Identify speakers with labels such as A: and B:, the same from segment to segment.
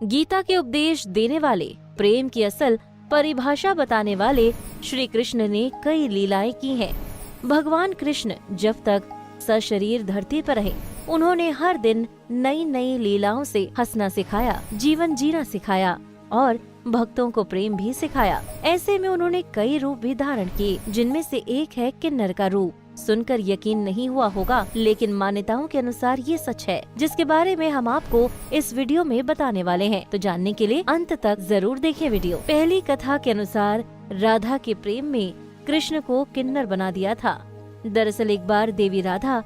A: गीता के उपदेश देने वाले, प्रेम की असल परिभाषा बताने वाले श्री कृष्ण ने कई लीलाएं की हैं। भगवान कृष्ण जब तक सशरीर धरती पर रहे, उन्होंने हर दिन नई नई लीलाओं से हंसना सिखाया, जीवन जीना सिखाया और भक्तों को प्रेम भी सिखाया। ऐसे में उन्होंने कई रूप भी धारण किए, जिनमें से एक है किन्नर का रूप। सुनकर यकीन नहीं हुआ होगा, लेकिन मान्यताओं के अनुसार ये सच है, जिसके बारे में हम आपको इस वीडियो में बताने वाले हैं। तो जानने के लिए अंत तक जरूर देखें वीडियो। पहली कथा के अनुसार राधा के प्रेम में कृष्ण को किन्नर बना दिया था। दरअसल एक बार देवी राधा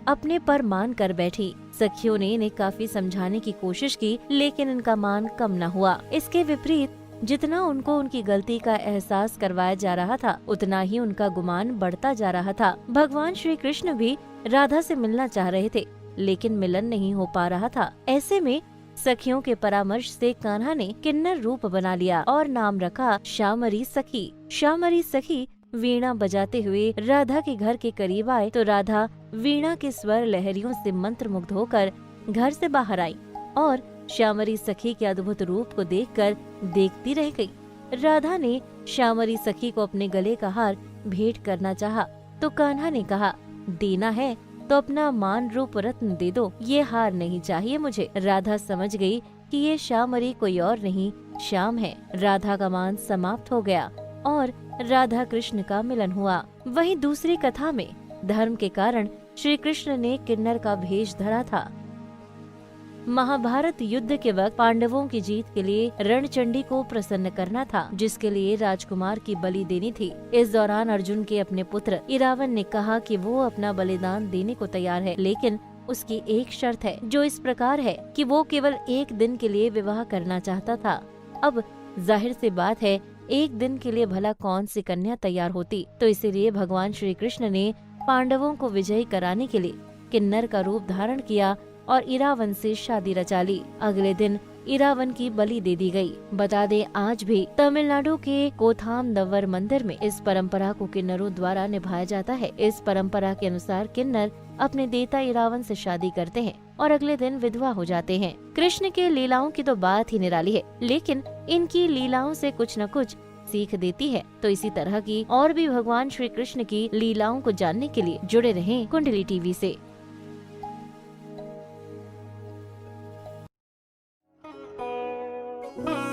A: अपने पर मान कर बैठी। सखियों ने इन्हें काफी समझाने की कोशिश की, लेकिन इनका मान कम न हुआ। इसके विपरीत जितना उनको उनकी गलती का एहसास करवाया जा रहा था, उतना ही उनका गुमान बढ़ता जा रहा था। भगवान श्री कृष्ण भी राधा से मिलना चाह रहे थे, लेकिन मिलन नहीं हो पा रहा था। ऐसे में सखियों के परामर्श से कान्हा ने किन्नर रूप बना लिया और नाम रखा श्यामरी सखी। श्यामरी सखी वीणा बजाते हुए राधा के घर के करीब आए तो राधा वीणा के स्वर लहरियों से मंत्रमुग्ध होकर घर से बाहर आई और श्यामरी सखी के अद्भुत रूप को देखकर देखती रह गई। राधा ने श्यामरी सखी को अपने गले का हार भेंट करना चाहा, तो कान्हा ने कहा, देना है तो अपना मान रूप रत्न दे दो, ये हार नहीं चाहिए मुझे। राधा समझ गई कि ये श्यामरी कोई और नहीं, श्याम है। राधा का मान समाप्त हो गया और राधा कृष्ण का मिलन हुआ। वहीं दूसरी कथा में धर्म के कारण श्री कृष्ण ने किन्नर का भेष धरा था। महाभारत युद्ध के वक्त पांडवों की जीत के लिए रणचंडी को प्रसन्न करना था, जिसके लिए राजकुमार की बलि देनी थी। इस दौरान अर्जुन के अपने पुत्र इरावन ने कहा कि वो अपना बलिदान देने को तैयार है, लेकिन उसकी एक शर्त है, जो इस प्रकार है कि वो केवल एक दिन के लिए विवाह करना चाहता था। अब जाहिर सी बात है, एक दिन के लिए भला कौन सी कन्या तैयार होती। तो इसीलिए भगवान श्री कृष्ण ने पांडवों को विजयी कराने के लिए किन्नर का रूप धारण किया और इरावन से शादी रचा ली। अगले दिन इरावन की बलि दे दी गई। बता दें, आज भी तमिलनाडु के कोथामदवर मंदिर में इस परंपरा को किन्नरों द्वारा निभाया जाता है। इस परंपरा के अनुसार किन्नर अपने देवता इरावन से शादी करते हैं और अगले दिन विधवा हो जाते हैं। कृष्ण के लीलाओं की तो बात ही निराली है, लेकिन इनकी लीलाओं से कुछ न कुछ सीख देती है। तो इसी तरह की और भी भगवान श्री कृष्ण की लीलाओं को जानने के लिए जुड़े रहें कुंडली टीवी से।
B: Mm-hmm.